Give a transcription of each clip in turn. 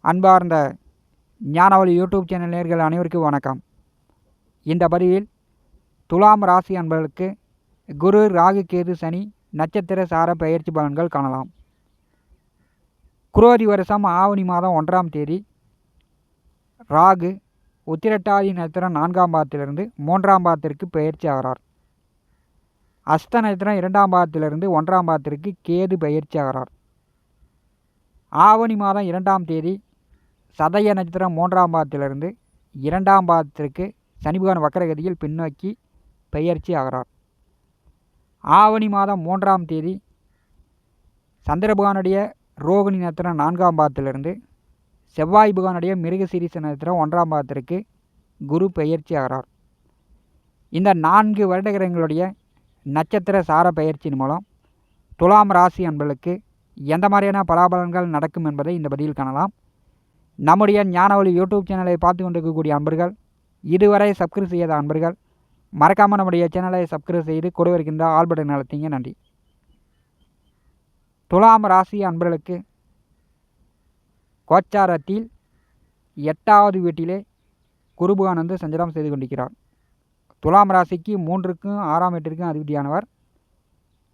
அன்பார்ந்த ஞானவழி YouTube channel நேயர்கள் அனைவருக்கும் வணக்கம். இந்த பதிவில் துலாம் ராசி அன்பர்களுக்கு குரு, ராகு, கேது, சனி நட்சத்திர சார பெயர்ச்சி பலன்கள் காணலாம். குரோதி வருஷம் ஆவணி மாதம் 1ஆம் தேதி ராகு உத்திரட்டாதி நட்சத்திரம் 4ஆம் பாதத்திலிருந்து 3ஆம் பாதத்திற்கு பெயர்ச்சி ஆகிறார். அஸ்த நட்சத்திரம் 2ஆம் பாதத்திலிருந்து 1ஆம் பாதத்திற்கு கேது பெயர்ச்சி ஆகிறார். ஆவணி மாதம் 2ஆம் தேதி சதய நட்சத்திரம் 3ஆம் பாதத்திலிருந்து 2ஆம் பாதத்திற்கு சனி பகவான் வக்கரகதியில் பின்னோக்கி பெயர்ச்சி ஆகிறார். ஆவணி மாதம் 3ஆம் தேதி சந்திர பகவானுடைய ரோகிணி நட்சத்திரம் 4ஆம் பாதத்திலிருந்து செவ்வாய் பகவானுடைய மிருகசீரிஷ நட்சத்திரம் 1ஆம் பாதத்திற்கு குரு பெயர்ச்சி ஆகிறார். இந்த 4 வருடகிரகங்களுடைய நட்சத்திர சார பெயர்ச்சியின் மூலம் துலாம் ராசி அன்பர்களுக்கு எந்த மாதிரியான பலாபலன்கள் நடக்கும் என்பதை இந்த பதிவில் காணலாம். நம்முடைய ஞானவழி யூடியூப் சேனலை பார்த்து கொண்டிருக்கக்கூடிய அன்பர்கள், இதுவரை சப்ஸ்கிரைப் செய்யாத அன்பர்கள் மறக்காமல் நம்முடைய சேனலை சப்ஸ்கிரைப் செய்து கூட இருக்கின்ற ஆல் பட்டன் அழுத்திங்க. நன்றி. துலாம் ராசி அன்பர்களுக்கு கோச்சாரத்தில் 8வது வீட்டிலே குரு பகவான் வந்து சஞ்சாரம் செய்து கொண்டிருக்கிறார். துலாம் ராசிக்கு 3க்கும் 6ஆம் வீட்டிற்கும் அதிபதியானவர்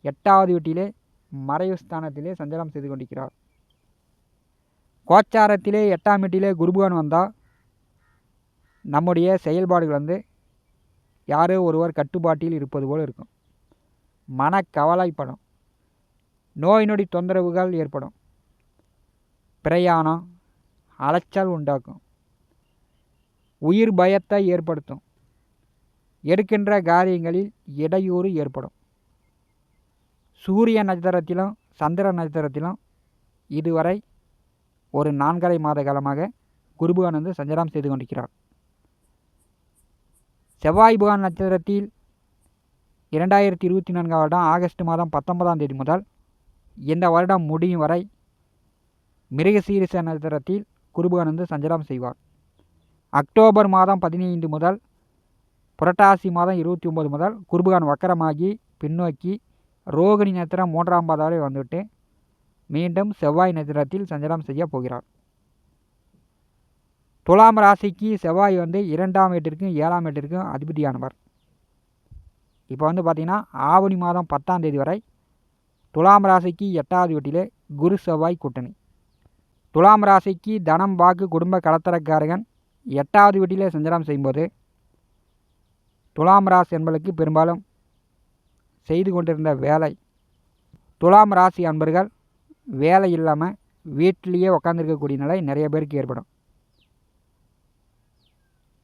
8வது வீட்டிலே மறைவு ஸ்தானத்திலே சஞ்சாரம் செய்து கொண்டிருக்கிறார். கோச்சாரத்திலே 8ஆம் வீட்டிலே குருபகவான் வந்தால் நம்முடைய செயல்பாடுகள் வந்து யாரோ ஒருவர் கட்டுப்பாட்டில் இருப்பது போல் இருக்கும். மனக்கவலைப்படும், நோய் நொடி தொந்தரவுகள் ஏற்படும், பிரயாணம் அலைச்சல் உண்டாக்கும், உயிர் பயத்தை ஏற்படுத்தும், எடுக்கின்ற காரியங்களில் இடையூறு ஏற்படும். சூரிய நட்சத்திரத்திலும் சந்திர நட்சத்திரத்திலும் இதுவரை ஒரு 4.5 மாத காலமாக குருபகவான் வந்து சஞ்சாரம் செய்து கொண்டிருக்கிறார். செவ்வாய் பகவான் நட்சத்திரத்தில் 2024 வருடம் ஆகஸ்ட் மாதம் 19ஆம் தேதி முதல் இந்த வருடம் முடியும் வரை மிருகசீரிஷ நட்சத்திரத்தில் குருபகவான் வந்து சஞ்சாரம் செய்வார். அக்டோபர் மாதம் 15 முதல் புரட்டாசி மாதம் 29 முதல் குருபகவான் வக்கரமாகி பின்னோக்கி ரோகிணி நட்சத்திரம் 3ஆம் பாதாவை வந்துவிட்டு மீண்டும் செவ்வாய் நட்சத்திரத்தில் சஞ்சாரம் செய்ய போகிறார். துலாம் ராசிக்கு செவ்வாய் வந்து 2ஆம் வீட்டிற்கும் 7ஆம் வீட்டிற்கும் அதிபதியானவர். இப்போ வந்து பார்த்திங்கன்னா ஆவணி மாதம் 10ஆம் தேதி வரை துலாம் ராசிக்கு 8வது வீட்டிலே குரு செவ்வாய் கூட்டணி. துலாம் ராசிக்கு தனம், வாக்கு, குடும்ப கலத்தரக்காரகன் 8வது வீட்டிலே சஞ்சாரம் செய்யும்போது துலாம் ராசி என்பதற்கு பெரும்பாலும் செய்து கொண்டிருந்த வேலை, துலாம் ராசி அன்பர்கள் வேலை இல்லாமல் வீட்டிலேயே உட்காந்துருக்கக்கூடிய நிலை நிறைய பேருக்கு ஏற்படும்.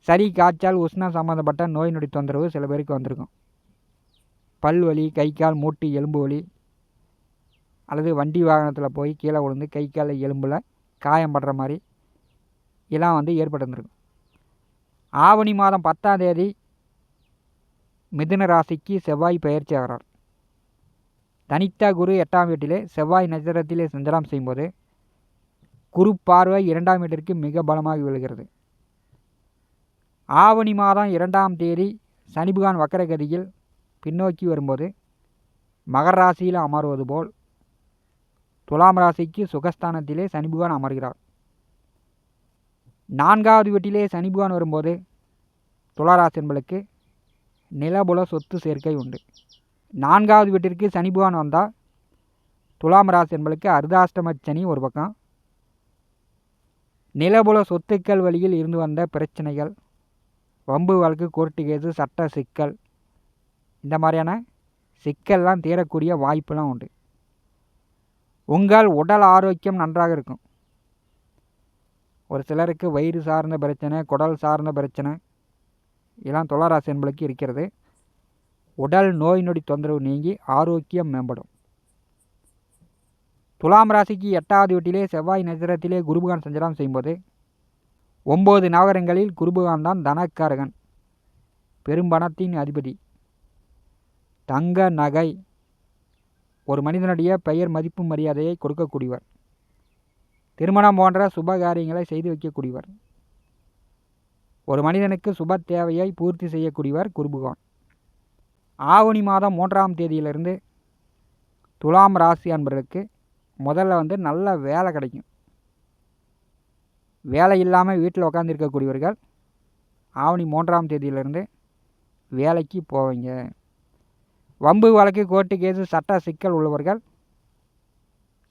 சளி, காய்ச்சல், உஷ்ணம் சம்மந்தப்பட்ட நோய் நொடி தொந்தரவு சில பேருக்கு வந்திருக்கும். பல்வலி, கை கால் மூட்டு எலும்பு வலி, அல்லது வண்டி வாகனத்தில் போய் கீழே விழுந்து கை கால் எலும்பில் காயம் படுற மாதிரி எல்லாம் வந்து ஏற்பட்டுருந்துருக்கும். ஆவணி மாதம் 10ஆம் தேதி மிதுன ராசிக்கு செவ்வாய் பெயர்ச்சி ஆகிறார். தனித்த குரு 8ஆம் வீட்டிலே செவ்வாய் நட்சத்திரத்திலே சஞ்சாரம் செய்யும்போது குரு பார்வை 2ஆம் வீட்டிற்கு மிக பலமாக விழுகிறது. ஆவணி மாதம் 2ஆம் தேதி சனி பகவான் வக்கரகதியில் பின்னோக்கி வரும்போது மகர ராசியில் அமர்வது போல் துலாம் ராசிக்கு சுகஸ்தானத்திலே சனி பகவான் அமர்கிறார். 4வது வீட்டிலே சனி பகவான் வரும்போது துளாராசி என்பதற்கு நிலபுல சொத்து சேர்க்கை உண்டு. 4வது வீட்டிற்கு சனி பகவான் வந்தால் துலாம் ராசி என்பதற்கு அர்த்தாஷ்டம சனி ஒரு பக்கம், நிலபுல சொத்துக்கள் வழியில் இருந்து வந்த பிரச்சனைகள், வம்பு வழக்கு, கோர்ட்டு கேஸு, சட்ட சிக்கல், இந்த மாதிரியான சிக்கல்லாம் தீரக்கூடிய வாய்ப்புலாம் உண்டு. உங்கள் உடல் ஆரோக்கியம் நன்றாக இருக்கும். ஒரு சிலருக்கு வயிறு சார்ந்த பிரச்சனை, குடல் சார்ந்த பிரச்சனை இதெல்லாம் துளாராசி என்பதற்கு இருக்கிறது. உடல் நோய் நொடி தொந்தரவு நீங்கி ஆரோக்கியம் மேம்படும். துலாம் ராசிக்கு 8வது வீட்டிலே செவ்வாய் நட்சத்திரத்திலே குருபகவான் சஞ்சாரம் செய்யும்போது 9 நவகரங்களில் குருபகவான் தான் தனக்காரகன், பெரும்பணத்தின் அதிபதி. தங்க நகை ஒரு மனிதனுடைய பெயர், மதிப்பு, மரியாதையை கொடுக்கக்கூடியவர். திருமணம் போன்ற சுப காரியங்களை செய்து வைக்கக்கூடியவர். ஒரு மனிதனுக்கு சுப தேவையை பூர்த்தி செய்யக்கூடியவர் குருபகவான். ஆவணி மாதம் 3ஆம் தேதியிலிருந்து துலாம் ராசி அன்பர்களுக்கு முதல்ல வந்து நல்ல வேலை கிடைக்கும். வேலை இல்லாமல் வீட்டில் உட்காந்துருக்கக்கூடியவர்கள் ஆவணி 3ஆம் தேதியிலிருந்து வேலைக்கு போவீங்க. வம்பு வழக்கு கோர்ட்டு கேஸு சட்ட சிக்கல் உள்ளவர்கள்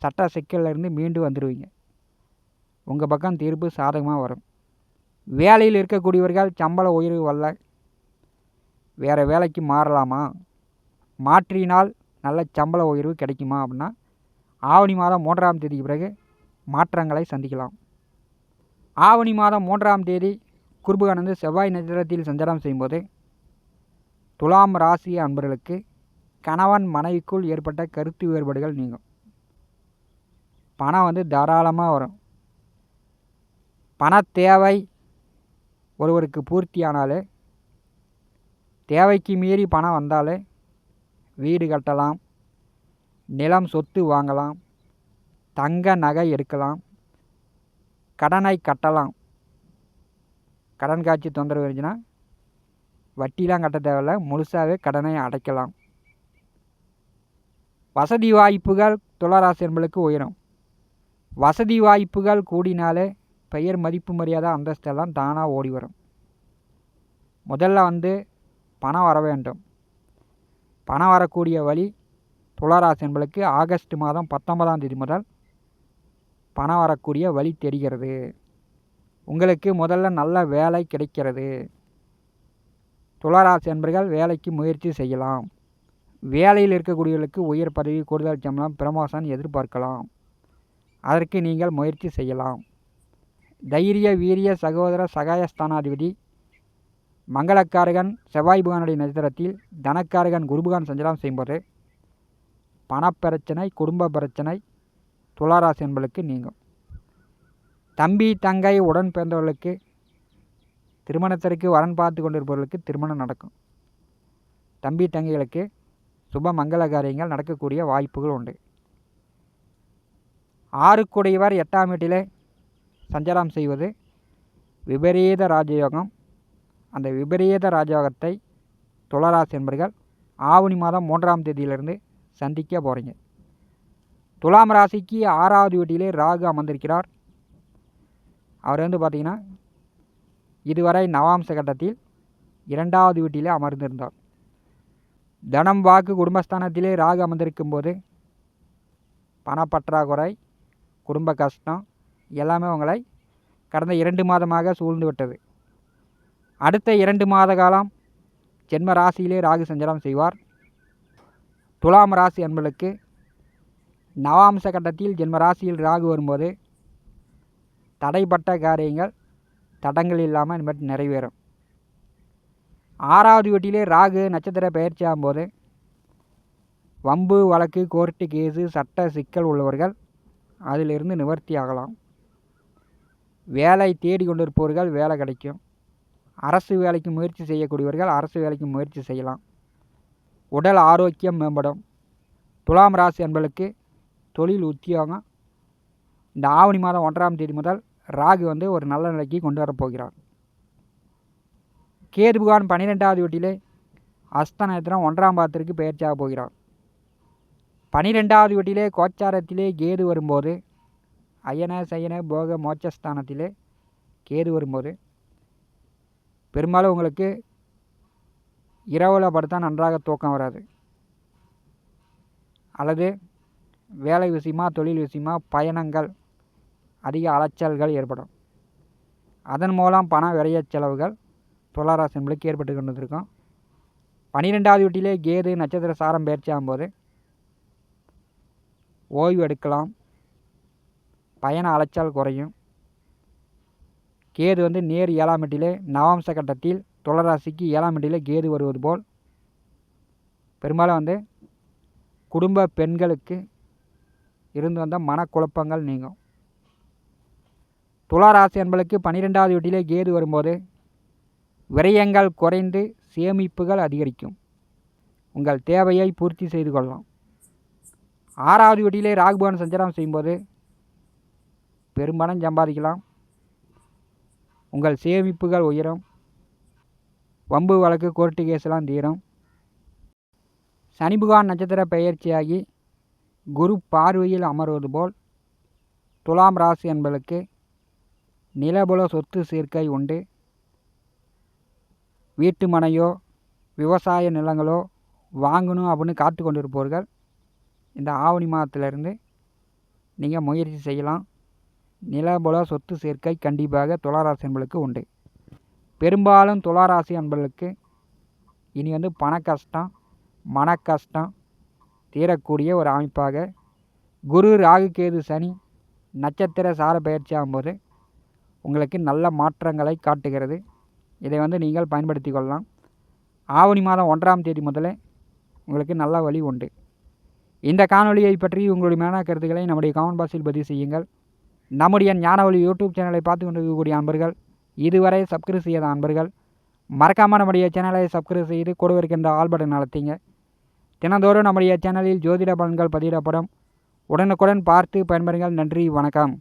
சட்ட சிக்கலிருந்து மீண்டு வந்துடுவீங்க. உங்கள் பக்கம் தீர்ப்பு சாதகமாக வரும். வேலையில் இருக்கக்கூடியவர்கள் சம்பள உயர்வு வரல, வேறு வேலைக்கு மாறலாமா, மாற்றினால் நல்ல சம்பள உயர்வு கிடைக்குமா அப்படின்னா ஆவணி மாதம் 3ஆம் தேதிக்கு பிறகு மாற்றங்களை சந்திக்கலாம். ஆவணி மாதம் 3ஆம் தேதி குருபுகானந்து செவ்வாய் நட்சத்திரத்தில் சஞ்சாரம் செய்யும்போது துலாம் ராசி அன்பர்களுக்கு கணவன் மனைவிக்குள் ஏற்பட்ட கருத்து வேறுபாடுகள் நீங்கும். பணம் தாராளமாக வரும். பண தேவை ஒருவருக்கு பூர்த்தியானாலே, தேவைக்கு மீறி பணம் வந்தாலே வீடு கட்டலாம், நிலம் சொத்து வாங்கலாம், தங்க நகை எடுக்கலாம், கடனை கட்டலாம். கடன் காட்சி தொந்தரவு இருந்துச்சுன்னா வட்டிலாம் கட்ட தேவையில்லை, முழுசாகவே கடனை அடைக்கலாம். வசதி வாய்ப்புகள் துளாராசி என்பளுக்கு உயரும். வசதி வாய்ப்புகள் கூடினாலே பெயர் மதிப்பு மரியாதை அந்தஸ்தெல்லாம் தானாக ஓடி வரும். முதல்ல பணம் வர வேண்டும். பணம் வரக்கூடிய வழி துளாராசி என்பளுக்கு ஆகஸ்ட் மாதம் 19ஆம் தேதி முதல் பணம் வரக்கூடிய வழி தெரிகிறது. உங்களுக்கு முதல்ல நல்ல வேலை கிடைக்கிறது. துளாராசி என்பர்கள் வேலைக்கு முயற்சி செய்யலாம். வேலையில் இருக்கக்கூடியவர்களுக்கு உயர் பதவி, கூடுதல் சம்பளம், ப்ரமோஷன் எதிர்பார்க்கலாம். அதற்கு நீங்கள் முயற்சி செய்யலாம். தைரிய வீரிய சகோதர சகாயஸ்தானாதிபதி மங்களக்காரகன் செவ்வாய் புகானுடைய நட்சத்திரத்தில் தனக்காரகன் குருபுகான் சஞ்சாரம் செய்யும்போது பணப்பிரச்சனை, குடும்ப பிரச்சனை துளாராசி என்பளுக்கு நீங்கும். தம்பி தங்கை உடன் பிறந்தவர்களுக்கு திருமணத்திற்கு வரன் பார்த்து கொண்டிருப்பவர்களுக்கு திருமணம் நடக்கும். தம்பி தங்கைகளுக்கு சுப மங்கள காரியங்கள் நடக்கக்கூடிய வாய்ப்புகள் உண்டு. 6 8ஆம் வீட்டிலே சஞ்சாரம் செய்வது விபரீத ராஜயோகம். அந்த விபரீத ராஜயோகத்தை துளாராசி என்பர்கள் ஆவணி மாதம் 3ஆம் தேதியிலிருந்து சந்திக்க போகிறீங்க. துலாம் ராசிக்கு 6ஆவது வீட்டிலே ராகு அமர்ந்திருக்கிறார். அவர் பார்த்திங்கன்னா இதுவரை நவாம்ச கட்டத்தில் 2ஆவது வீட்டிலே அமர்ந்திருந்தார். தனம் வாக்கு குடும்பஸ்தானத்திலே ராகு அமர்ந்திருக்கும் போது பணப்பற்றாக்குறை, குடும்ப கஷ்டம் எல்லாமே உங்களை கடந்த 2 மாதமாக சூழ்ந்து விட்டது. அடுத்த 2 மாத காலம் ஜென்ம ராசியிலே ராகு சஞ்சாரம் செய்வார். துலாம் ராசி என்பளுக்கு நவாம்ச கட்டத்தில் ஜென்ம ராசியில் ராகு வரும்போது தடைப்பட்ட காரியங்கள் தடங்கள் இல்லாமல் இனிமேட்டு நிறைவேறும். 6ஆவது வீட்டிலே ராகு நட்சத்திர பயிற்சி ஆகும்போது வம்பு வழக்கு கோர்ட்டு கேஸு சட்ட சிக்கல் உள்ளவர்கள் அதிலிருந்து நிவர்த்தி ஆகலாம். வேலை தேடி கொண்டிருப்பவர்கள் வேலை கிடைக்கும். அரசு வேலைக்கு முயற்சி செய்யக்கூடியவர்கள் அரசு வேலைக்கு முயற்சி செய்யலாம். உடல் ஆரோக்கியம் மேம்படும். துலாம் ராசி என்பளுக்கு தொழில் உத்தியோகம் இந்த ஆவணி மாதம் 1ஆம் தேதி முதல் ராகு ஒரு நல்ல நிலைக்கு கொண்டு வரப்போகிறார். கேது புகான் 12ஆவது வீட்டிலே அஸ்த நட்சத்திரம் 1ஆம் பாதத்திற்கு பயிற்சியாக போகிறார். 12ஆவது வீட்டிலே கோச்சாரத்திலே கேது வரும்போது அயன சயன போக மோட்சஸ்தானத்திலே கேது வரும்போது பெரும்பாலும் உங்களுக்கு இரவில் படுத்தால் நன்றாக தூக்கம் வராது, அல்லது வேலை விஷயமா தொழில் விஷயமா பயணங்கள் அதிக அலைச்சல்கள் ஏற்படும். அதன் மூலம் பண விரைய செலவுகள் துளாராசி என்பளுக்கு ஏற்பட்டு கொண்டிருக்கும். 12ஆவது வீட்டிலே கேது நட்சத்திர சாரம் பயிற்சி ஆகும்போது ஓய்வு எடுக்கலாம், பயண அலைச்சல் குறையும். கேது நேர் 7ஆம் வீட்டிலே நவாம்ச கட்டத்தில் துளாராசிக்கு 7ஆம் வீட்டிலே கேது வருவது போல் பெரும்பாலும் குடும்ப பெண்களுக்கு இருந்து வந்த மனக்குழப்பங்கள் நீங்கும். துளாராசி என்பளுக்கு 12ஆவது வீட்டிலே கேது வரும்போது விரயங்கள் குறைந்து சேமிப்புகள் அதிகரிக்கும். உங்கள் தேவையை பூர்த்தி செய்து கொள்ளலாம். 6ஆவது வீட்டிலே ராகுபவன் சஞ்சாரம் செய்யும்போது பெரும்பணம் சம்பாதிக்கலாம். உங்கள் சேமிப்புகள் உயரும். வம்பு வழக்கு கோர்ட்டு கேஸ்லாம் தீரும். சனி பகவான் நட்சத்திர பெயர்ச்சியாகி குரு பார்வையில் அமர்வது போல் துலாம் ராசி என்பளுக்கு நிலபுல சொத்து சேர்க்கை உண்டு. வீட்டு மனையோ விவசாய நிலங்களோ வாங்கணும் அப்படின்னு காத்து கொண்டிருப்பவர்கள் இந்த ஆவணி மாதத்திலிருந்து நீங்கள் முயற்சி செய்யலாம். நிலபுல சொத்து சேர்க்கை கண்டிப்பாக துளாராசி அன்பர்களுக்கு உண்டு. பெரும்பாலும் துளாராசி அன்பர்களுக்கு இனி பண கஷ்டம் மன கஷ்டம் தீரக்கூடிய ஒரு அமைப்பாக குரு ராகு கேது சனி நட்சத்திர சார பயிற்சி ஆகும்போது உங்களுக்கு நல்ல மாற்றங்களை காட்டுகிறது. இதை நீங்கள் பயன்படுத்தி கொள்ளலாம். ஆவணி மாதம் 1ஆம் தேதி முதலே உங்களுக்கு நல்ல வழி உண்டு. இந்த காணொலியை பற்றி உங்களுடைய மேலான கருத்துக்களை நம்முடைய கமெண்ட் பாக்ஸில் பதிவு செய்யுங்கள். நம்முடைய ஞானவழி யூடியூப் சேனலை பார்த்து கொண்டிருக்கக்கூடிய அன்பர்கள், இதுவரை சப்ஸ்கிரைப் செய்யாத அன்பர்கள் மறக்காமல் நம்முடைய சேனலை சப்ஸ்கிரைப் செய்து கூட இருக்கின்ற ஆல் பட்டன் அழுத்திங்க. தினந்தோறும் நம்முடைய சேனலில் ஜோதிட பலன்கள் பதிவிடப்படும். உடனுக்குடன் பார்த்து பயன்பெறுங்கள். நன்றி, வணக்கம்.